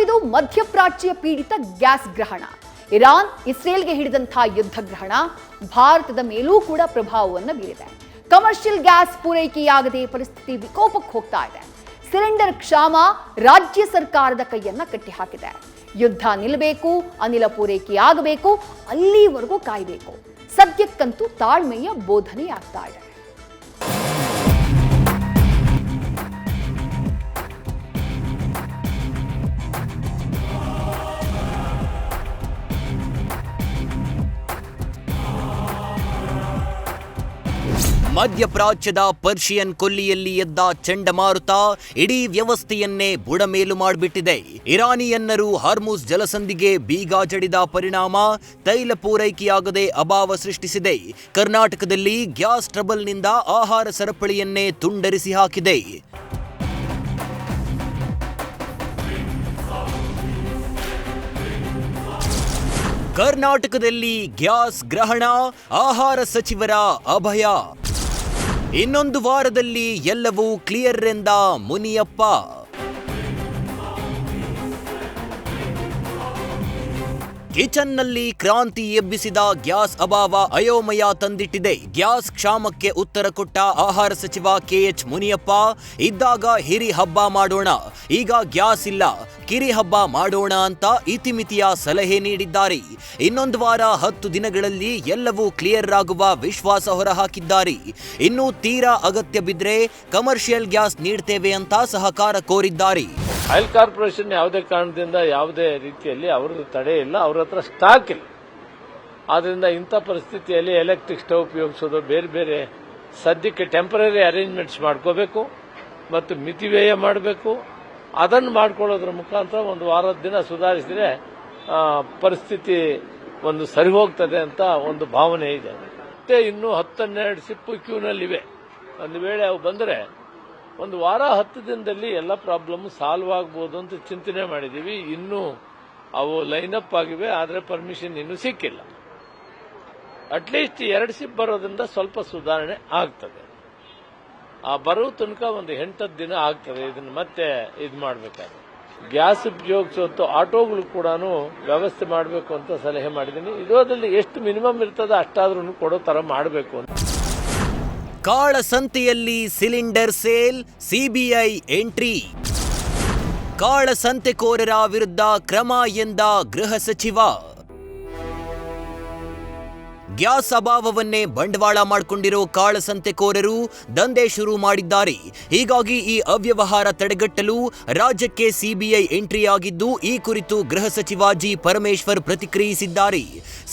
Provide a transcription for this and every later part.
ಇದು ಮಧ್ಯಪ್ರಾಚ್ಯ ಪೀಡಿತ ಗ್ಯಾಸ್ ಗ್ರಹಣ. ಇರಾನ್ ಇಸ್ರೇಲ್ಗೆ ಹಿಡಿದಂತಹ ಯುದ್ಧ ಗ್ರಹಣ ಭಾರತದ ಮೇಲೂ ಕೂಡ ಪ್ರಭಾವವನ್ನು ಬೀರಿದೆ. ಕಮರ್ಷಿಯಲ್ ಗ್ಯಾಸ್ ಪೂರೈಕೆಯಾಗದೆ ಪರಿಸ್ಥಿತಿ ವಿಕೋಪಕ್ಕೆ ಹೋಗ್ತಾ ಇದೆ. ಸಿಲಿಂಡರ್ ಕ್ಷಾಮ ರಾಜ್ಯ ಸರ್ಕಾರದ ಕೈಯನ್ನ ಕಟ್ಟಿ ಹಾಕಿದೆ. ಯುದ್ಧ ನಿಲ್ಲಬೇಕು, ಅನಿಲ ಪೂರೈಕೆಯಾಗಬೇಕು, ಅಲ್ಲಿವರೆಗೂ ಕಾಯಬೇಕು. ಸದ್ಯಕ್ಕಂತೂ ತಾಳ್ಮೆಯ ಬೋಧನೆಯಾಗ್ತಾ ಇದೆ. ಮಧ್ಯಪ್ರಾಚ್ಯದ ಪರ್ಷಿಯನ್ ಕೊಲ್ಲಿಯಲ್ಲಿ ಎದ್ದ ಚಂಡಮಾರುತ ಇಡೀ ವ್ಯವಸ್ಥೆಯನ್ನೇ ಬುಡಮೇಲು ಮಾಡಿಬಿಟ್ಟಿದೆ. ಇರಾನಿಯನ್ನರು ಹಾರ್ಮುಜ್ ಜಲಸಂಧಿಗೆ ಬೀಗ ಜಡಿದ ಪರಿಣಾಮ ತೈಲ ಪೂರೈಕೆಯಾಗದೆ ಅಭಾವ ಸೃಷ್ಟಿಸಿದೆ. ಕರ್ನಾಟಕದಲ್ಲಿ ಗ್ಯಾಸ್ ಟ್ರಬಲ್ನಿಂದ ಆಹಾರ ಸರಪಳಿಯನ್ನೇ ತುಂಡರಿಸಿ ಹಾಕಿದೆ. ಕರ್ನಾಟಕದಲ್ಲಿ ಗ್ಯಾಸ್ ಗ್ರಹಣ, ಆಹಾರ ಸಚಿವರ ಅಭಯ. ಇನ್ನೊಂದು ವಾರದಲ್ಲಿ ಎಲ್ಲವೂ ಕ್ಲಿಯರ್ ಎಂದ ಮುನಿಯಪ್ಪ. ಕಿಚನ್ನಲ್ಲಿ ಕ್ರಾಂತಿ ಎಬ್ಬಿಸಿದ ಗ್ಯಾಸ್ ಅಭಾವ ಅಯೋಮಯ ತಂದಿಟ್ಟಿದೆ. ಗ್ಯಾಸ್ ಕ್ಷಾಮಕ್ಕೆ ಉತ್ತರ ಕೊಟ್ಟ ಆಹಾರ ಸಚಿವ ಕೆಎಚ್ ಮುನಿಯಪ್ಪ, ಇದ್ದಾಗ ಹಿರಿ ಹಬ್ಬ ಮಾಡೋಣ, ಈಗ ಗ್ಯಾಸ್ ಇಲ್ಲ, ಕಿರಿ ಹಬ್ಬ ಮಾಡೋಣ ಅಂತ ಇತಿಮಿತಿಯ ಸಲಹೆ ನೀಡಿದ್ದಾರೆ. ಇನ್ನೊಂದು ವಾರ 10 ದಿನಗಳಲ್ಲಿ ಎಲ್ಲವೂ ಕ್ಲಿಯರ್ ಆಗುವ ವಿಶ್ವಾಸ ಹೊರಹಾಕಿದ್ದಾರೆ. ಇನ್ನು ತೀರಾ ಅಗತ್ಯ ಬಿದ್ದರೆ ಕಮರ್ಷಿಯಲ್ ಗ್ಯಾಸ್ ನೀಡ್ತೇವೆ ಅಂತ ಸಹಕಾರ ಕೋರಿದ್ದಾರೆ. ಆಯಿಲ್ ಕಾರ್ಪೊರೇಷನ್ ಯಾವುದೇ ಕಾರಣದಿಂದ ಯಾವುದೇ ರೀತಿಯಲ್ಲಿ ಅವ್ರದ್ದು ತಡೆ ಇಲ್ಲ, ಅವ್ರ ಹತ್ರ ಸ್ಟಾಕ್ ಇಲ್ಲ. ಆದ್ರಿಂದ ಇಂಥ ಪರಿಸ್ಥಿತಿಯಲ್ಲಿ ಎಲೆಕ್ಟ್ರಿಕ್ ಸ್ಟವ್ ಉಪಯೋಗಿಸೋದು, ಬೇರೆ ಬೇರೆ ಸದ್ಯಕ್ಕೆ ಟೆಂಪರರಿ ಅರೇಂಜ್ಮೆಂಟ್ಸ್ ಮಾಡ್ಕೋಬೇಕು ಮತ್ತು ಮಿತಿವ್ಯಯ ಮಾಡಬೇಕು. ಅದನ್ನು ಮಾಡ್ಕೊಳ್ಳೋದ್ರ ಮುಖಾಂತರ ಒಂದು ವಾರದ ದಿನ ಸುಧಾರಿಸಿದ್ರೆ ಪರಿಸ್ಥಿತಿ ಒಂದು ಸರಿ ಹೋಗ್ತದೆ ಅಂತ ಒಂದು ಭಾವನೆ ಇದೆ. ಮತ್ತೆ ಇನ್ನೂ 10-12 ಸಿಪ್ಪು ಕ್ಯೂನಲ್ಲಿವೆ. ಒಂದು ವೇಳೆ ಅವು ಬಂದರೆ ಒಂದು ವಾರ 10 ದಿನದಲ್ಲಿ ಎಲ್ಲ ಪ್ರಾಬ್ಲಮ್ ಸಾಲ್ವ್ ಆಗ್ಬೋದು ಅಂತ ಚಿಂತನೆ ಮಾಡಿದ್ದೀವಿ. ಇನ್ನೂ ಅವು ಲೈನ್ ಅಪ್ ಆಗಿವೆ, ಆದರೆ ಪರ್ಮಿಷನ್ ಇನ್ನೂ ಸಿಕ್ಕಿಲ್ಲ. ಅಟ್ಲೀಸ್ಟ್ 2 ಸಿಪ್ ಬರೋದ್ರಿಂದ ಸ್ವಲ್ಪ ಸುಧಾರಣೆ ಆಗ್ತದೆ. ಆ ಬರೋ ತನಕ ಒಂದು 8-10 ದಿನ ಆಗ್ತದೆ. ಇದನ್ನು ಮತ್ತೆ ಇದು ಮಾಡಬೇಕಾದ್ರೆ ಗ್ಯಾಸ್ ಉಪಯೋಗಿಸೋ ಆಟೋಗಳು ಕೂಡ ವ್ಯವಸ್ಥೆ ಮಾಡಬೇಕು ಅಂತ ಸಲಹೆ ಮಾಡಿದ್ದೀನಿ. ಇದರಲ್ಲಿ ಎಷ್ಟು ಮಿನಿಮಮ್ ಇರ್ತದೆ ಅಷ್ಟಾದ್ರೂ ಕೊಡೋ ತರ ಮಾಡಬೇಕು ಅಂತ. ಕಾಳಸಂತೆಯಲ್ಲಿ ಸಿಲಿಂಡರ್ ಸೇಲ್, ಸಿಬಿಐ ಎಂಟ್ರಿ. ಕಾಳಸಂತೆಕೋರರ ವಿರುದ್ಧ ಕ್ರಮ ಎಂದ ಗೃಹ ಸಚಿವ. ಗ್ಯಾಸ್ ಅಭಾವವನ್ನೇ ಬಂಡವಾಳ ಮಾಡಿಕೊಂಡಿರೋ ಕಾಳಸಂತೆಕೋರರು ದಂಧೆ ಶುರು ಮಾಡಿದ್ದಾರೆ. ಹೀಗಾಗಿ ಈ ಅವ್ಯವಹಾರ ತಡೆಗಟ್ಟಲು ರಾಜ್ಯಕ್ಕೆ ಸಿಬಿಐ ಎಂಟ್ರಿ ಆಗಿದ್ದು, ಈ ಕುರಿತು ಗೃಹ ಸಚಿವ ಜಿ ಪರಮೇಶ್ವರ್ ಪ್ರತಿಕ್ರಿಯಿಸಿದ್ದಾರೆ.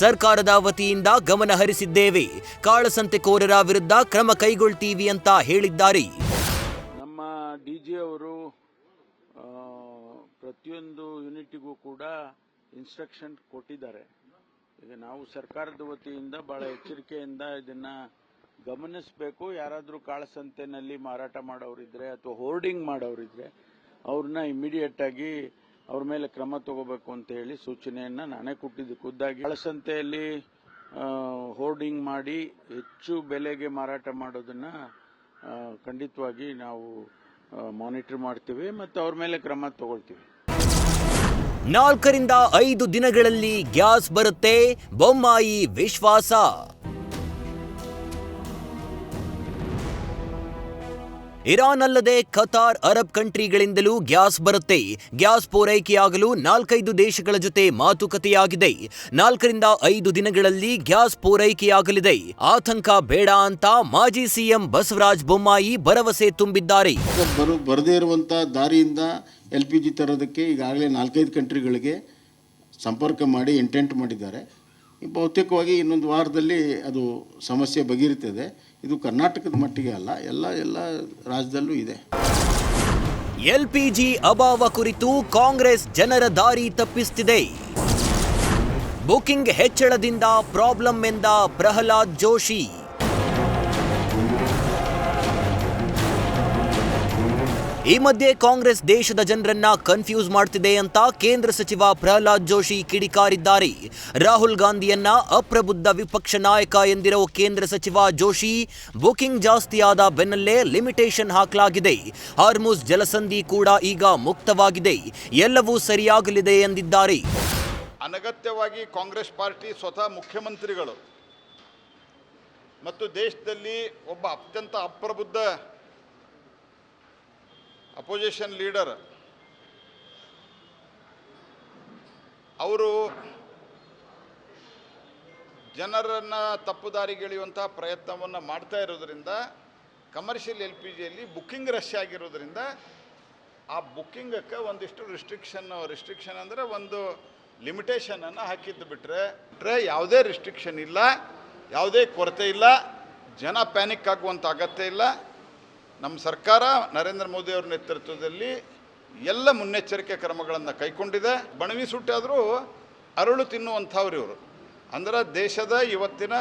ಸರ್ಕಾರದ ವತಿಯಿಂದ ಗಮನ ಹರಿಸಿದ್ದೇವೆ, ಕಾಳಸಂತೆಕೋರರ ವಿರುದ್ಧ ಕ್ರಮ ಕೈಗೊಳ್ತೀವಿ ಅಂತ ಹೇಳಿದ್ದಾರೆ. ನಮ್ಮ ಡಿಜಿ ಅವರು ಪ್ರತಿಯೊಂದು ಯೂನಿಟ್ಗೂ ಕೂಡ ಇನ್ಸ್ಟ್ರಕ್ಷನ್ ಕೊಟ್ಟಿದ್ದಾರೆ. ಈಗ ನಾವು ಸರ್ಕಾರದ ವತಿಯಿಂದ ಬಹಳ ಎಚ್ಚರಿಕೆಯಿಂದ ಇದನ್ನ ಗಮನಿಸಬೇಕು. ಯಾರಾದರೂ ಕಾಳಸಂತೆನಲ್ಲಿ ಮಾರಾಟ ಮಾಡೋರಿದ್ರೆ ಅಥವಾ ಹೋರ್ಡಿಂಗ್ ಮಾಡೋರಿದ್ರೆ ಅವ್ರನ್ನ ಇಮಿಡಿಯೇಟ್ ಆಗಿ ಅವ್ರ ಮೇಲೆ ಕ್ರಮ ತಗೋಬೇಕು ಅಂತ ಹೇಳಿ ಸೂಚನೆಯನ್ನ ನಾನೇ ಕೊಟ್ಟಿದ್ದು ಖುದ್ದಾಗಿ. ಕಾಳಸಂತೆಯಲ್ಲಿ ಹೋರ್ಡಿಂಗ್ ಮಾಡಿ ಹೆಚ್ಚು ಬೆಲೆಗೆ ಮಾರಾಟ ಮಾಡೋದನ್ನ ಖಂಡಿತವಾಗಿ ನಾವು ಮಾನಿಟರ್ ಮಾಡ್ತೀವಿ ಮತ್ತು ಅವ್ರ ಮೇಲೆ ಕ್ರಮ ತಗೊಳ್ತೀವಿ. 4-5 ದಿನಗಳಲ್ಲಿ ಗ್ಯಾಸ್ ಬರುತ್ತೆ, ಬೊಮ್ಮಾಯಿ ವಿಶ್ವಾಸ. ಇರಾನ್ ಅಲ್ಲದೆ ಕತಾರ್, ಅರಬ್ ಕಂಟ್ರಿಗಳಿಂದಲೂ ಗ್ಯಾಸ್ ಬರುತ್ತೆ. ಗ್ಯಾಸ್ ಪೂರೈಕೆಯಾಗಲು 4-5 ದೇಶಗಳ ಜೊತೆ ಮಾತುಕತೆಯಾಗಿದೆ. 4-5 ದಿನಗಳಲ್ಲಿ ಗ್ಯಾಸ್ ಪೂರೈಕೆಯಾಗಲಿದೆ. ಆತಂಕ ಬೇಡ ಅಂತ ಮಾಜಿ ಸಿಎಂ ಬಸವರಾಜ ಬೊಮ್ಮಾಯಿ ಭರವಸೆ ತುಂಬಿದ್ದಾರೆ. ಬರದೇ ಇರುವಂತಹ ದಾರಿಯಿಂದ LPG ತರೋದಕ್ಕೆ ಈಗಾಗಲೇ 4-5 ಕಂಟ್ರಿಗಳಿಗೆ ಸಂಪರ್ಕ ಮಾಡಿ ಇಂಟೆಂಟ್ ಮಾಡಿದ್ದಾರೆ. ಬಹುತೇಕವಾಗಿ ಇನ್ನೊಂದು ವಾರದಲ್ಲಿ ಅದು ಸಮಸ್ಯೆ ಬಗೆಹರಿತದೆ. ಇದು ಕರ್ನಾಟಕದ ಮಟ್ಟಿಗೆ ಅಲ್ಲ, ಎಲ್ಲ ರಾಜ್ಯದಲ್ಲೂ ಇದೆ. LPG ಅಭಾವ ಕುರಿತು ಕಾಂಗ್ರೆಸ್ ಜನರ ದಾರಿ ತಪ್ಪಿಸುತ್ತಿದೆ. ಬುಕಿಂಗ್ ಹೆಚ್ಚಳದಿಂದ ಪ್ರಾಬ್ಲಮ್ ಎಂದ ಪ್ರಹ್ಲಾದ್ ಜೋಶಿ. ಈ ಮಧ್ಯೆ ಕಾಂಗ್ರೆಸ್ ದೇಶದ ಜನರನ್ನ ಕನ್ಫ್ಯೂಸ್ ಮಾಡ್ತಿದೆ ಅಂತ ಕೇಂದ್ರ ಸಚಿವ ಪ್ರಹ್ಲಾದ್ ಜೋಶಿ ಕಿಡಿಕಾರಿದ್ದಾರೆ. ರಾಹುಲ್ ಗಾಂಧಿಯನ್ನ ಅಪ್ರಬುದ್ಧ ವಿಪಕ್ಷ ನಾಯಕ ಎಂದಿರೋ ಕೇಂದ್ರ ಸಚಿವ ಜೋಶಿ ಬುಕಿಂಗ್ ಜಾಸ್ತಿಯಾದ ಬೆನ್ನಲ್ಲೇ ಲಿಮಿಟೇಷನ್ ಹಾಕಲಾಗಿದೆ. ಹಾರ್ಮುಜ್ ಜಲಸಂಧಿ ಕೂಡ ಈಗ ಮುಕ್ತವಾಗಿದೆ. ಎಲ್ಲವೂ ಸರಿಯಾಗಲಿದೆ ಎಂದಿದ್ದಾರೆ. ಅನಗತ್ಯವಾಗಿ ಕಾಂಗ್ರೆಸ್ ಪಾರ್ಟಿ ಸ್ವತಃ ಮುಖ್ಯಮಂತ್ರಿಗಳು ಮತ್ತು ದೇಶದಲ್ಲಿ ಒಬ್ಬ ಅತ್ಯಂತ ಅಪ್ರಬುದ್ಧ ಅಪೋಸಿಷನ್ ಲೀಡರ್ ಅವರು ಜನರನ್ನು ತಪ್ಪುದಾರಿಗೆಳೆಯುವಂಥ ಪ್ರಯತ್ನವನ್ನು ಮಾಡ್ತಾ ಇರೋದ್ರಿಂದ ಕಮರ್ಷಿಯಲ್ LPGಯಲ್ಲಿ ಬುಕ್ಕಿಂಗ್ ರಶ್ ಆಗಿರೋದ್ರಿಂದ ಆ ಬುಕ್ಕಿಂಗಕ್ಕೆ ಒಂದಿಷ್ಟು ರಿಸ್ಟ್ರಿಕ್ಷನ್ ಅಂದರೆ ಒಂದು ಲಿಮಿಟೇಷನನ್ನು ಹಾಕಿದ್ದು ಬಿಟ್ಟರೆ ಯಾವುದೇ ರಿಸ್ಟ್ರಿಕ್ಷನ್ ಇಲ್ಲ, ಯಾವುದೇ ಕೊರತೆ ಇಲ್ಲ, ಜನ ಪ್ಯಾನಿಕ್ ಆಗುವಂಥ ಅಗತ್ಯ ಇಲ್ಲ. ನಮ್ಮ ಸರ್ಕಾರ ನರೇಂದ್ರ ಮೋದಿ ಅವರ ನೇತೃತ್ವದಲ್ಲಿ ಎಲ್ಲ ಮುನ್ನೆಚ್ಚರಿಕೆ ಕ್ರಮಗಳನ್ನು ಕೈಗೊಂಡಿದೆ. ಬಣವಿ ಸುಟ್ಟಾದರೂ ಅರಳು ತಿನ್ನುವಂಥವ್ರು ಇವರು. ಅಂದರೆ ದೇಶದ ಇವತ್ತಿನ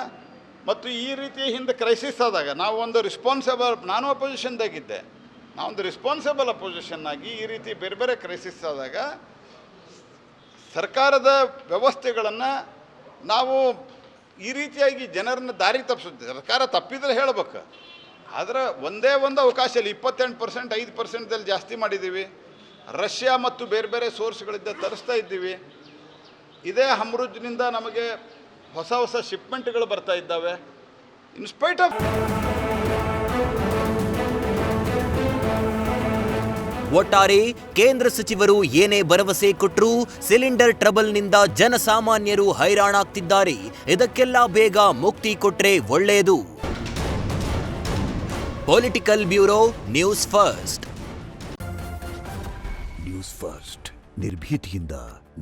ಮತ್ತು ಈ ರೀತಿ ಹಿಂದೆ ಕ್ರೈಸಿಸ್ ಆದಾಗ ನಾವು ಒಂದು ನಾನು ಅಪೋಸಿಷನ್ದಾಗಿದ್ದೆ, ನಾವೊಂದು ರಿಸ್ಪಾನ್ಸಿಬಲ್ ಅಪೋಸಿಷನ್ ಆಗಿ ಈ ರೀತಿ ಬೇರೆ ಬೇರೆ ಕ್ರೈಸಿಸ್ ಆದಾಗ ಸರ್ಕಾರದ ವ್ಯವಸ್ಥೆಗಳನ್ನು ನಾವು ಈ ರೀತಿಯಾಗಿ ಜನರನ್ನು ದಾರಿ ತಪ್ಪಿಸುತ್ತೆ. ಸರ್ಕಾರ ತಪ್ಪಿದ್ರೆ ಹೇಳಬೇಕು, ಆದರೆ ಒಂದೇ ಒಂದು ಅವಕಾಶದಲ್ಲಿ 28%, 5%ದಲ್ಲಿ ಜಾಸ್ತಿ ಮಾಡಿದ್ದೀವಿ. ರಷ್ಯಾ ಮತ್ತು ಬೇರೆ ಬೇರೆ ಸೋರ್ಸ್ಗಳಿಂದ ತರಿಸ್ತಾ ಇದ್ದೀವಿ. ಇದೇ ಹಮ್ರುಜ್ನಿಂದ ನಮಗೆ ಹೊಸ ಶಿಪ್ಮೆಂಟ್ಗಳು ಬರ್ತಾ ಇದ್ದಾವೆ. ಇನ್ಸ್ಪೈಟ್ ಆಫ್ ಒಟ್ಟಾರೆ ಕೇಂದ್ರ ಸಚಿವರು ಏನೇ ಭರವಸೆ ಕೊಟ್ಟರೂ ಸಿಲಿಂಡರ್ ಟ್ರಬಲ್ನಿಂದ ಜನಸಾಮಾನ್ಯರು ಹೈರಾಣಾಗ್ತಿದ್ದಾರೆ. ಇದಕ್ಕೆಲ್ಲ ಬೇಗ ಮುಕ್ತಿ ಕೊಟ್ರೆ ಒಳ್ಳೆಯದು. Political bureau, news first. News first ನಿರ್ಭೀತಿಯಿಂದ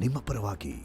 ನಿಮ್ಮ ಪರವಾಗಿ.